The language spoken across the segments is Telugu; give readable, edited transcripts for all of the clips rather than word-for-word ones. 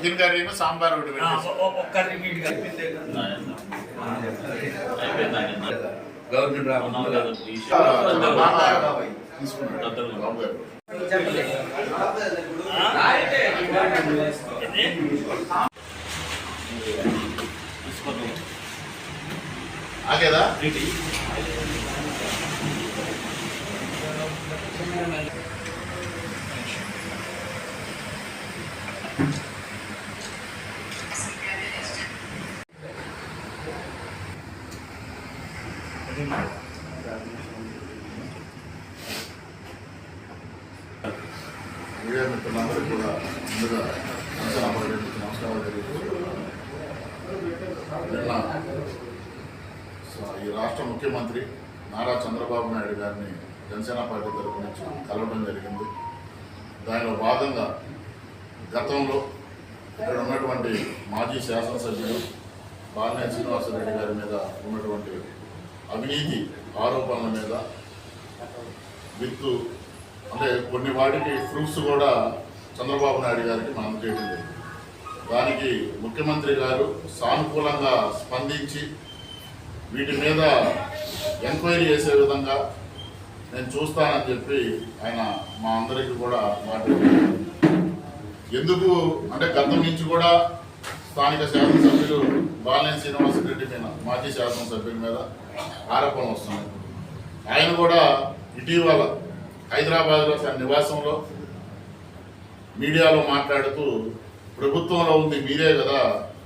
చికెన్ కర్రీ సాంబార్ ఒకటి గవర్నమెంట్ ఆగేదా మీడియా మిత్రులందరికీ కూడా ముందుగా నమస్కారాలు తెలియజేస్తున్నాను. ఈ రాష్ట్ర ముఖ్యమంత్రి నారా చంద్రబాబు నాయుడు గారిని జనసేన పార్టీ తరఫు నుంచి కలవడం జరిగింది. దానిలో భాగంగా గతంలో ఇక్కడ ఉన్నటువంటి మాజీ శాసనసభ్యులు బాలినేని శ్రీనివాసరెడ్డి గారి మీద ఉన్నటువంటి అవినీతి ఆరోపణల మీద అంటే కొన్ని వాటికి ప్రూఫ్స్ కూడా చంద్రబాబు నాయుడు గారికి మనం చేయడం జరిగింది. దానికి ముఖ్యమంత్రి గారు సానుకూలంగా స్పందించి వీటి మీద ఎంక్వైరీ చేసే విధంగా నేను చూస్తానని చెప్పి ఆయన మా అందరికీ కూడా మాట్లాడారు. ఎందుకు అంటే గతం నుంచి కూడా స్థానిక శాసనసభ్యులు బాలినేని శ్రీనివాసరెడ్డి మీద మాజీ శాసనసభ్యుల మీద ఆరోపణలు వస్తున్నాయి. ఆయన కూడా ఇటీవల హైదరాబాద్లో తన నివాసంలో మీడియాలో మాట్లాడుతూ ప్రభుత్వంలో ఉంది మీరే కదా,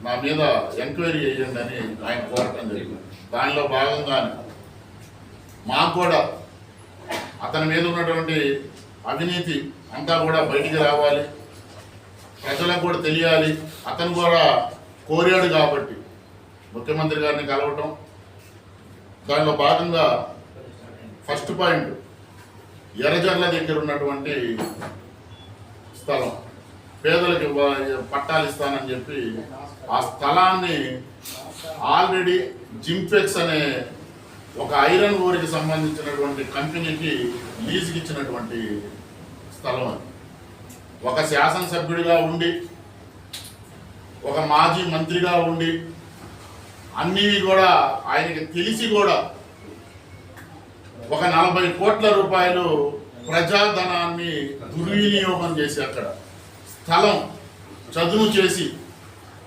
నా మీద ఎంక్వైరీ చేయండి అని ఆయన కోరటం జరిగింది. దానిలో భాగంగానే మాకు కూడా అతని మీద ఉన్నటువంటి అవినీతి అంతా కూడా బయటికి రావాలి, ప్రజలకు కూడా తెలియాలి, అతను కూడా కోరాడు కాబట్టి ముఖ్యమంత్రి గారిని కలవటం. దానిలో భాగంగా ఫస్ట్ పాయింట్ ఎర్రజర్ల దగ్గర ఉన్నటువంటి స్థలం పేదలకు పట్టాలు ఇస్తానని చెప్పి ఆ స్థలాన్ని ఆల్రెడీ జింఫెక్స్ అనే ఒక ఐరన్ ఓరికి సంబంధించినటువంటి కంపెనీకి లీజుకి ఇచ్చినటువంటి స్థలం అది. ఒక శాసనసభ్యుడిగా ఉండి ఒక మాజీ మంత్రిగా ఉండి అన్నీ కూడా ఆయనకి తెలిసి కూడా ఒక 40 కోట్ల రూపాయలు ప్రజాధనాన్ని దుర్వినియోగం చేసి అక్కడ స్థలం చదును చేసి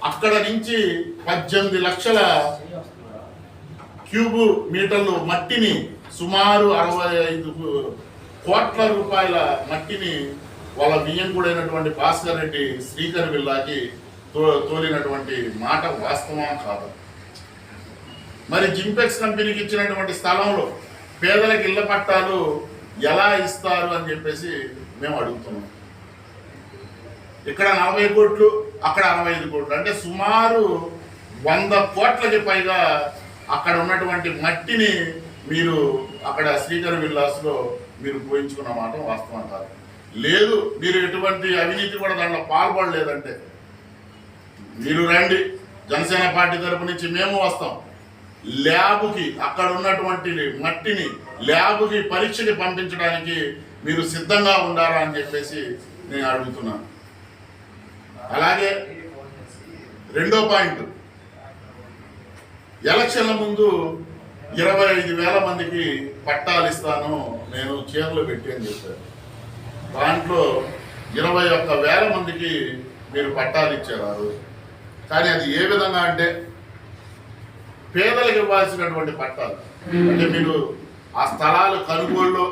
అక్కడ నుంచి 18 లక్షల క్యూబ్ మీటర్లు మట్టిని సుమారు 65 కోట్ల రూపాయల మట్టిని వాళ్ళ బియ్యంకుడైనటువంటి భాస్కర్ రెడ్డి శ్రీకర్ విల్లాకి తోలినటువంటి మాట వాస్తవం కాదు. మరి జింపెక్స్ కంపెనీకి ఇచ్చినటువంటి స్థలంలో పేదలకు ఇళ్ల పట్టాలు ఎలా ఇస్తారు అని చెప్పేసి మేము అడుగుతున్నాం. ఇక్కడ 40 కోట్లు, అక్కడ 65 కోట్లు, అంటే సుమారు 100 కోట్లకి పైగా అక్కడ ఉన్నటువంటి మట్టిని మీరు అక్కడ శ్రీకర్ విల్లాస్లో మీరు పోయించుకున్న మాట వాస్తవం కాదు. లేదు, మీరు ఎటువంటి అవినీతి కూడా దాంట్లో పాల్పడలేదంటే మీరు రండి, జనసేన పార్టీ తరపు నుంచి మేము వస్తాం. ల్యాబ్కి అక్కడ ఉన్నటువంటి మట్టిని ల్యాబ్కి పరీక్షకి పంపించడానికి మీరు సిద్ధంగా ఉండారా అని చెప్పేసి నేను అడుగుతున్నాను. అలాగే రెండో పాయింట్, ఎలక్షన్ల ముందు 25,000 మందికి పట్టాలు ఇస్తాను నేను చేతులు పెట్టి అని చెప్పారు. దాంట్లో 21,000 మందికి మీరు పట్టాలు ఇచ్చారు ఆ రోజు. కానీ అది ఏ విధంగా అంటే పేదలకు ఇవ్వాల్సినటువంటి పట్టాలు. అంటే మీరు ఆ స్థలాలు కొనుగోలులో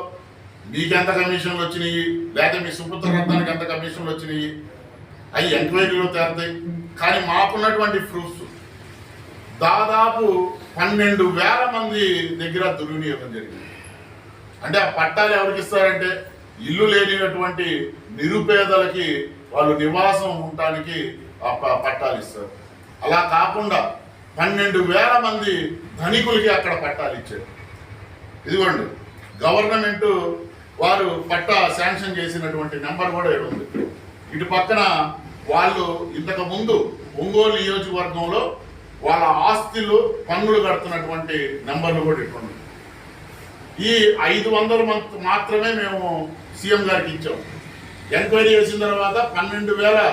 మీకెంత కమిషన్లు వచ్చినాయి, లేదా మీ సుపుత్ర రత్నానికి ఎంత కమిషన్లు వచ్చినాయి, అవి ఎంక్వైరీలో తేరుతాయి. కానీ మాకున్నటువంటి ప్రూఫ్స్ దాదాపు 12,000 మంది దగ్గర దుర్వినియోగం జరిగింది. అంటే ఆ పట్టాలు ఎవరికి ఇస్తారంటే ఇల్లు లేనినటువంటి నిరుపేదలకి వాళ్ళు నివాసం ఉండటానికి ఆ పట్టాలు ఇస్తారు. అలా కాకుండా 12,000 మంది ధనికులకి అక్కడ పట్టాలు ఇచ్చారు. ఇదిగోండి, గవర్నమెంట్ వారు పట్టా శాంక్షన్ చేసినటువంటి నెంబర్ కూడా ఉంది. ఇటు పక్కన వాళ్ళు ఇంతకు ముందు ఒంగోలు నియోజకవర్గంలో వాళ్ళ ఆస్తులు పన్నులు కడుతున్నటువంటి నెంబర్లు కూడా ఇటువంటి. ఈ 500 మాత్రమే మేము సీఎం గారికి ఇచ్చాం. ఎంక్వైరీ చేసిన తర్వాత 12,000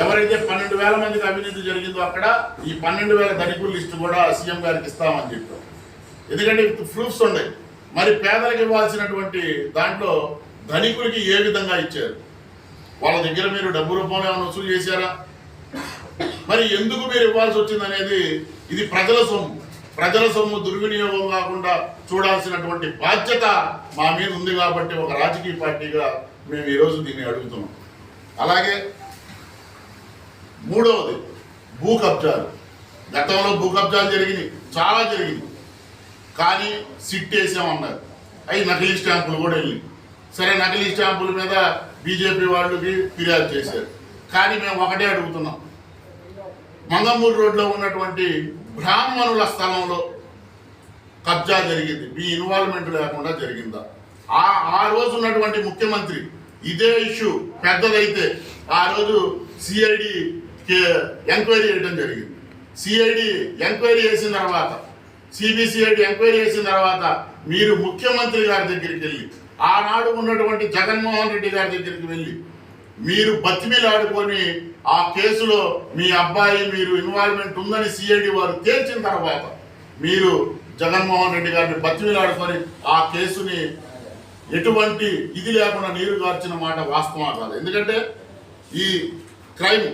ఎవరైతే 12,000 మందికి అవినీతి జరిగిందో అక్కడ ఈ 12,000 ధనికుల లిస్టు కూడా సీఎం గారికి ఇస్తామని చెప్పాం. ఎందుకంటే ప్రూఫ్స్ ఉన్నాయి. మరి పేదలకు ఇవ్వాల్సినటువంటి దాంట్లో ధనికులకి ఏ విధంగా ఇచ్చారు? వాళ్ళ దగ్గర మీరు డబ్బు రూపంలో ఏమైనా వసూలు చేశారా? మరి ఎందుకు మీరు ఇవ్వాల్సి వచ్చిందనేది ఇది ప్రజల సొమ్ము దుర్వినియోగం కాకుండా చూడాల్సినటువంటి బాధ్యత మా మీద ఉంది. కాబట్టి ఒక రాజకీయ పార్టీగా మేము ఈరోజు దీన్ని అడుగుతున్నాం. అలాగే మూడవది భూ కబ్జాలు. గతంలో భూ కబ్జాలు జరిగినాయి, చాలా జరిగింది. కానీ సిట్ వేసామన్నారు. అవి నకిలీ స్టాంపులు కూడా వెళ్ళి సరే నకిలీ స్టాంపుల మీద బీజేపీ వాళ్ళకి ఫిర్యాదు చేశారు. కానీ మేము ఒకటే అడుగుతున్నాం, మంగమూరు రోడ్లో ఉన్నటువంటి బ్రాహ్మణుల స్థలంలో కబ్జా జరిగింది, మీ ఇన్వాల్వ్మెంట్ లేకుండా జరిగిందా? ఆ రోజు ఉన్నటువంటి ముఖ్యమంత్రి ఇదే ఇష్యూ పెద్దదైతే ఆ రోజు సిఐడి ఎంక్వైరీ చేయడం జరిగింది. సిఐడి ఎంక్వైరీ చేసిన తర్వాత, సిబిసిఐడి ఎంక్వైరీ చేసిన తర్వాత మీరు ముఖ్యమంత్రి గారి దగ్గరికి వెళ్ళి, ఆనాడు ఉన్నటువంటి జగన్మోహన్ రెడ్డి గారి దగ్గరికి వెళ్ళి మీరు బతిమిలాడుకొని ఆ కేసులో మీ అబ్బాయి మీరు ఇన్వాల్వ్మెంట్ ఉందని సిఐడి వారు తేల్చిన తర్వాత మీరు జగన్మోహన్ రెడ్డి గారిని బతిమిలాడుకొని ఆ కేసుని ఎటువంటి ఇది లేకుండా నీరు గార్చిన మాట వాస్తవం కాదు. ఎందుకంటే ఈ క్రైమ్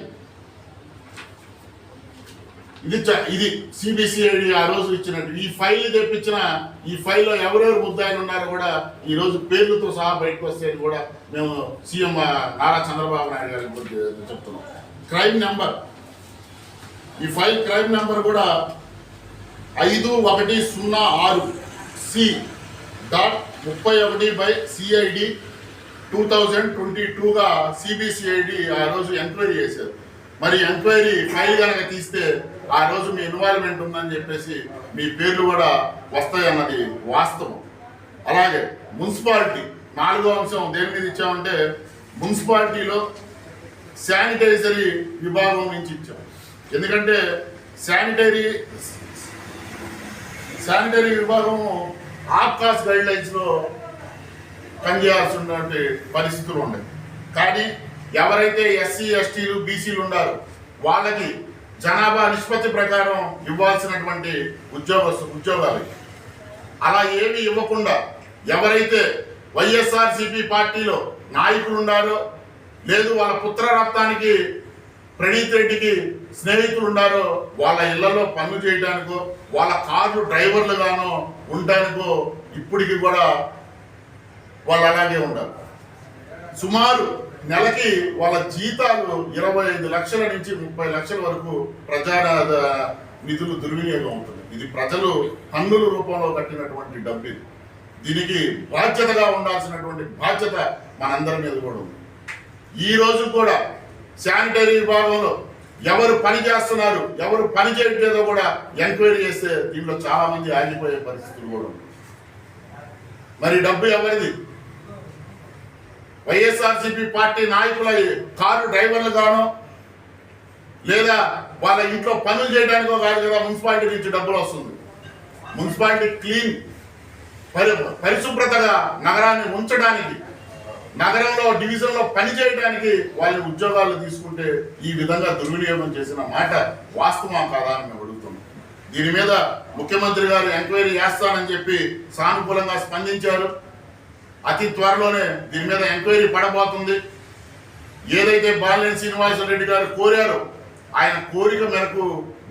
ఇది సిబిసిఐడి ఆ రోజు ఇచ్చినట్టు ఈ ఫైల్ తెప్పించిన ఈ ఫైల్లో ఎవరెవరు ముద్దాయిలు ఉన్నారో కూడా ఈ రోజు పేర్లతో సహా బయటకు వస్తే కూడా మేము సీఎం నారా చంద్రబాబు నాయుడు గారికి చెప్తున్నాం. క్రైమ్ నెంబర్ ఈ ఫైల్ క్రైమ్ నెంబర్ కూడా 5106C.31/CID 2022గా సిబిసిఐడి ఆ రోజు ఎంక్వైరీ చేశారు. మరి ఎంక్వైరీ ఫైల్ కనుక తీస్తే ఆ రోజు మీ ఇన్వాల్వ్మెంట్ ఉందని చెప్పేసి మీ పేర్లు కూడా వస్తాయన్నది వాస్తవం. అలాగే మున్సిపాలిటీ 4వ అంశం దేని మీద ఇచ్చామంటే మున్సిపాలిటీలో శానిటైజరీ విభాగం నుంచి ఇచ్చాం. ఎందుకంటే శానిటరీ విభాగము ఆప్కాస్ గైడ్ లైన్స్లో పనిచేయాల్సినటువంటి పరిస్థితులు ఉన్నాయి. కానీ ఎవరైతే ఎస్సీ ఎస్టీలు బీసీలు ఉన్నారో వాళ్ళకి జనాభా నిష్పత్తి ప్రకారం ఇవ్వాల్సినటువంటి ఉద్యోగాలు అలా ఏమీ ఇవ్వకుండా ఎవరైతే వైఎస్ఆర్సీపీ పార్టీలో నాయకులు ఉన్నారో లేదు వాళ్ళ పుత్ర రక్తానికి ప్రణీత్ రెడ్డికి స్నేహితులు ఉన్నారో వాళ్ళ ఇళ్లలో పనులు చేయడానికో వాళ్ళ కార్లు డ్రైవర్లుగానో ఉండడానికో ఇప్పటికి కూడా వాళ్ళు అలాగే ఉండాలి. సుమారు నెలకి వాళ్ళ జీతాలు 25 లక్షల నుంచి 30 లక్షల వరకు ప్రజా నిధులు దుర్వినియోగం అవుతుంది. ఇది ప్రజలు పన్నుల రూపంలో కట్టినటువంటి డబ్బు. దీనికి బాధ్యతగా ఉండాల్సినటువంటి బాధ్యత మనందరి మీద కూడా ఉంది. ఈ రోజు కూడా శానిటరీ విభాగంలో ఎవరు పని చేస్తున్నారు ఎవరు పని చేయట్లేదో కూడా ఎంక్వైరీ చేస్తే దీంట్లో చాలా మంది ఆగిపోయే పరిస్థితులు కూడా ఉంది. మరి డబ్బు ఎవరిది? వైఎస్ఆర్సీపీ పార్టీ నాయకుల కారు డ్రైవర్లు గానో లేదా వాళ్ళ ఇంట్లో పనులు చేయడానికో కాదు కదా మున్సిపాలిటీ నుంచి డబ్బులు వస్తుంది. మున్సిపాలిటీ క్లీన్ పరిశుభ్రతగా నగరాన్ని ఉంచడానికి నగరంలో డివిజన్లో పని చేయడానికి వాళ్ళ ఉద్యోగాలు తీసుకుంటే ఈ విధంగా దుర్వినియోగం చేసిన మాట వాస్తవం కాదా అని మేము అడుగుతున్నాం. దీని మీద ముఖ్యమంత్రి గారు ఎంక్వైరీ చేస్తానని చెప్పి సానుకూలంగా స్పందించారు. అతి త్వరలోనే దీని మీద ఎంక్వైరీ పడబోతుంది. ఏదైతే బాలినేని శ్రీనివాసరెడ్డి గారు కోరారో ఆయన కోరిక మేరకు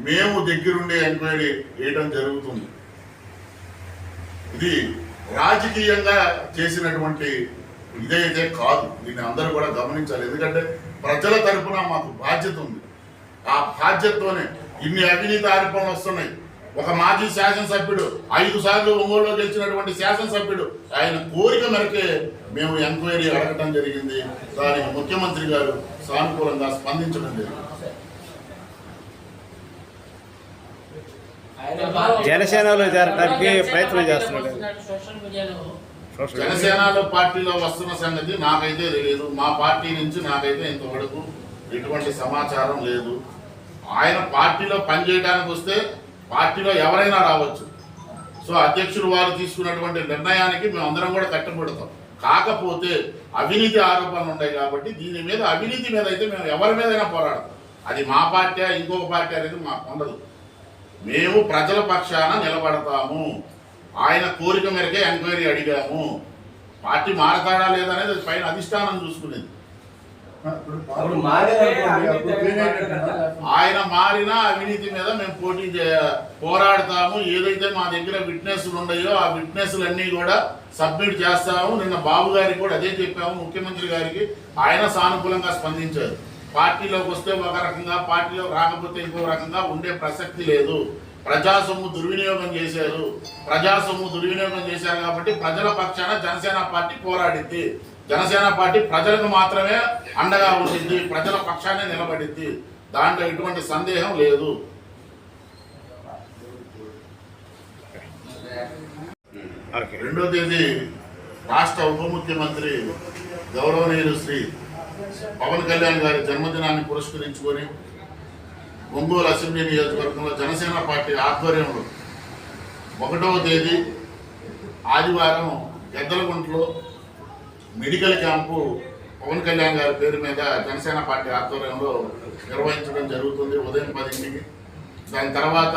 మేము దగ్గరుండే ఎంక్వైరీ చేయడం జరుగుతుంది. ఇది రాజకీయంగా చేసినటువంటి ఇదైతే కాదు. దీన్ని అందరూ కూడా గమనించాలి. ఎందుకంటే ప్రజల తరఫున మాకు బాధ్యత ఉంది. ఆ బాధ్యతతోనే ఇన్ని అవినీతి ఆరోపణలు వస్తున్నాయి. ఒక మాజీ శాసనసభ్యుడు 5 సార్లు ఒంగోలులో గెలిచినటువంటి శాసనసభ్యుడు ఆయన కోరిక మేరకే మేము ఎంక్వైరీ అడగటం జరిగింది. దానికి ముఖ్యమంత్రి గారు సానుకూలంగా స్పందించడం జరిగింది. జనసేనలో చేరడానికి ప్రయత్నం చేస్తున్నాడు. జనసేనలో పార్టీలో వస్తున్న సంగతి నాకైతే తెలియదు. మా పార్టీ నుంచి నాకైతే ఇంతవరకు ఎటువంటి సమాచారం లేదు. ఆయన పార్టీలో పనిచేయడానికి వస్తే పార్టీలో ఎవరైనా రావచ్చు. సో అధ్యక్షులు వారు తీసుకున్నటువంటి నిర్ణయానికి మేము అందరం కూడా కట్టుబడతాం. కాకపోతే అవినీతి ఆరోపణలు ఉంటాయి కాబట్టి దీని మీద అవినీతి మీద అయితే మేము ఎవరి మీదైనా పోరాడతాం. అది మా పార్టీ ఇంకొక పార్టీ అనేది మాకు ఉండదు. మేము ప్రజల పక్షాన నిలబడతాము. ఆయన కోరిక మేరకే ఎంక్వైరీ అడిగాము. పార్టీ మారతాడా లేదనేది పైన అధిష్టానం చూసుకునేది. ఆయన మారినా అవినీతి మీద మేము పోరాడతాము. ఏదైతే మా దగ్గర విట్నెస్లు ఉన్నాయో ఆ విట్నెస్లన్నీ కూడా సబ్మిట్ చేస్తాము. నిన్న బాబు గారికి కూడా అదే చెప్పాము, ముఖ్యమంత్రి గారికి. ఆయన సానుకూలంగా స్పందించారు. పార్టీలోకి వస్తే ఒక రకంగా, పార్టీలో రాకపోతే ఇంకో రకంగా ఉండే ప్రసక్తి లేదు. ప్రజా సొమ్ము దుర్వినియోగం చేశారు. ప్రజా సొమ్ము దుర్వినియోగం చేశారు కాబట్టి ప్రజల పక్షాన జనసేన పార్టీ పోరాడింది. జనసేన పార్టీ ప్రజలకు మాత్రమే అండగా ఉంటుంది, ప్రజల పక్షానే నిలబడింది. దాంట్లో ఎటువంటి సందేహం లేదు. రెండో తేదీ రాష్ట్ర ఉప ముఖ్యమంత్రి గౌరవనీయులు శ్రీ పవన్ కళ్యాణ్ గారి జన్మదినాన్ని పురస్కరించుకొని ఒంగోలు అసెంబ్లీ నియోజకవర్గంలో జనసేన పార్టీ ఆధ్వర్యంలో 1వ తేదీ ఆదివారం గెద్దలగుంటలో మెడికల్ క్యాంపు పవన్ కళ్యాణ్ గారి పేరు మీద జనసేన పార్టీ ఆధ్వర్యంలో నిర్వహించడం జరుగుతుంది ఉదయం 10కి. దాని తర్వాత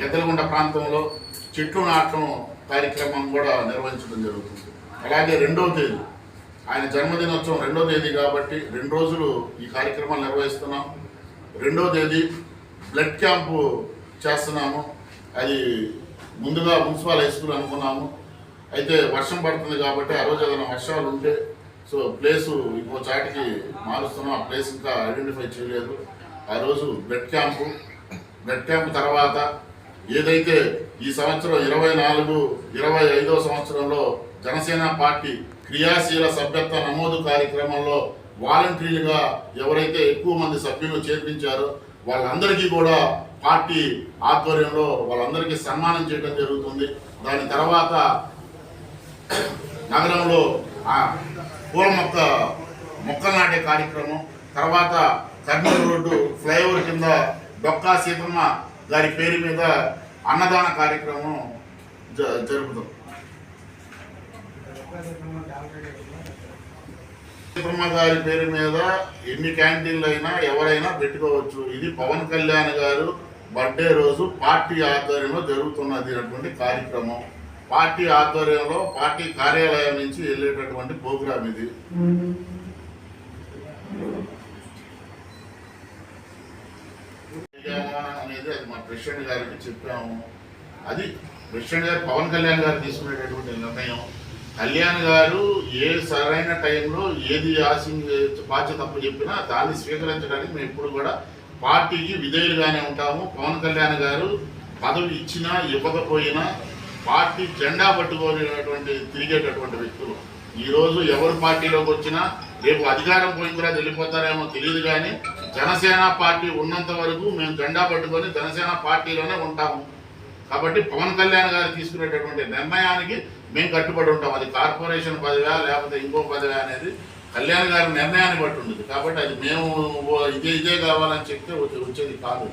గెద్దలగుంట ప్రాంతంలో చెట్లు నాటడం కార్యక్రమం కూడా నిర్వహించడం జరుగుతుంది. అలాగే 2వ తేదీ ఆయన జన్మదినోత్సవం 2వ తేదీ కాబట్టి 2 రోజులు ఈ కార్యక్రమాలు నిర్వహిస్తున్నాం. 2వ తేదీ బ్లడ్ క్యాంపు చేస్తున్నాము. అది ముందుగా మున్సిపల్ హై స్కూల్ అనుకున్నాము. అయితే వర్షం పడుతుంది కాబట్టి ఆ రోజు ఏదైనా వర్షాలు ఉంటే ప్లేసు ఇంకో చాటికి మారుస్తున్నాం. ఆ ప్లేస్ ఇంకా ఐడెంటిఫై చేయలేదు. ఆ రోజు బ్లడ్ క్యాంపు తర్వాత ఏదైతే ఈ సంవత్సరం 24-25వ సంవత్సరంలో జనసేన పార్టీ క్రియాశీల సభ్యత్వ నమోదు కార్యక్రమంలో వాలంటీర్లుగా ఎవరైతే ఎక్కువ మంది సభ్యులు చేర్పించారో వాళ్ళందరికీ కూడా పార్టీ ఆధ్వర్యంలో వాళ్ళందరికీ సన్మానం చేయడం జరుగుతుంది. దాని తర్వాత నగరంలో పూల మొక్కలు నాటే కార్యక్రమం, తర్వాత కర్నూలు రోడ్డు ఫ్లైఓవర్ కింద డొక్కా సీతమ్మ గారి పేరు మీద అన్నదాన కార్యక్రమం జరుపుతాం. సీతమ్మ గారి పేరు మీద ఎన్ని క్యాంటీన్లు అయినా ఎవరైనా పెట్టుకోవచ్చు. ఇది పవన్ కళ్యాణ్ గారు బర్త్డే రోజు పార్టీ ఆధ్వర్యంలో జరుగుతున్నటువంటి కార్యక్రమం. పార్టీ ఆధ్వర్యంలో పార్టీ కార్యాలయం నుంచి వెళ్ళేటటువంటి ప్రోగ్రాం ఇది. అనేది అది మా ప్రెసిడెంట్ గారికి చెప్పాము. అది ప్రెసిడెంట్ గారు పవన్ కళ్యాణ్ గారు తీసుకునేటటువంటి నిర్ణయం. కళ్యాణ్ గారు ఏ సరైన టైంలో ఏది బాధ్యత తప్పు చెప్పినా దాన్ని స్వీకరించడానికి మేము ఎప్పుడు కూడా పార్టీకి విధేయులుగానే ఉంటాము. పవన్ కళ్యాణ్ గారు పదవి ఇచ్చినా ఇవ్వకపోయినా పార్టీ జెండా పట్టుకోలేనటువంటి తిరిగేటటువంటి వ్యక్తులు. ఈరోజు ఎవరు పార్టీలోకి వచ్చినా రేపు అధికారం పోయిన కూడా వెళ్ళిపోతారేమో తెలియదు, కానీ జనసేన పార్టీ ఉన్నంత వరకు మేము జెండా పట్టుకొని జనసేన పార్టీలోనే ఉంటాము. కాబట్టి పవన్ కళ్యాణ్ గారు తీసుకునేటటువంటి నిర్ణయానికి మేము కట్టుబడి ఉంటాం. అది కార్పొరేషన్ పదవా లేకపోతే ఇంకో పదవా అనేది కళ్యాణ్ గారి నిర్ణయాన్ని బట్టి ఉంటుంది. కాబట్టి అది మేము ఇదే కావాలని చెప్తే వచ్చేది కాదు.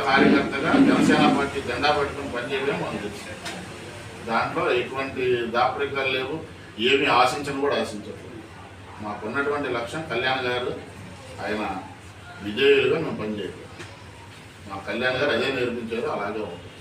కార్యకర్తగా జనసేన పార్టీ జెండా పట్టుకుని పనిచేయడం మనకు దాంట్లో ఎటువంటి దాపరికాలు లేవు, ఏమీ ఆశించను కూడా ఆశించదు. మాకున్నటువంటి లక్ష్యం కళ్యాణ్ గారు ఆయన విజయులుగా మేము పనిచేయాలి. మా కళ్యాణ్ గారు అదే నేర్పించారు, అలాగే ఉంటుంది.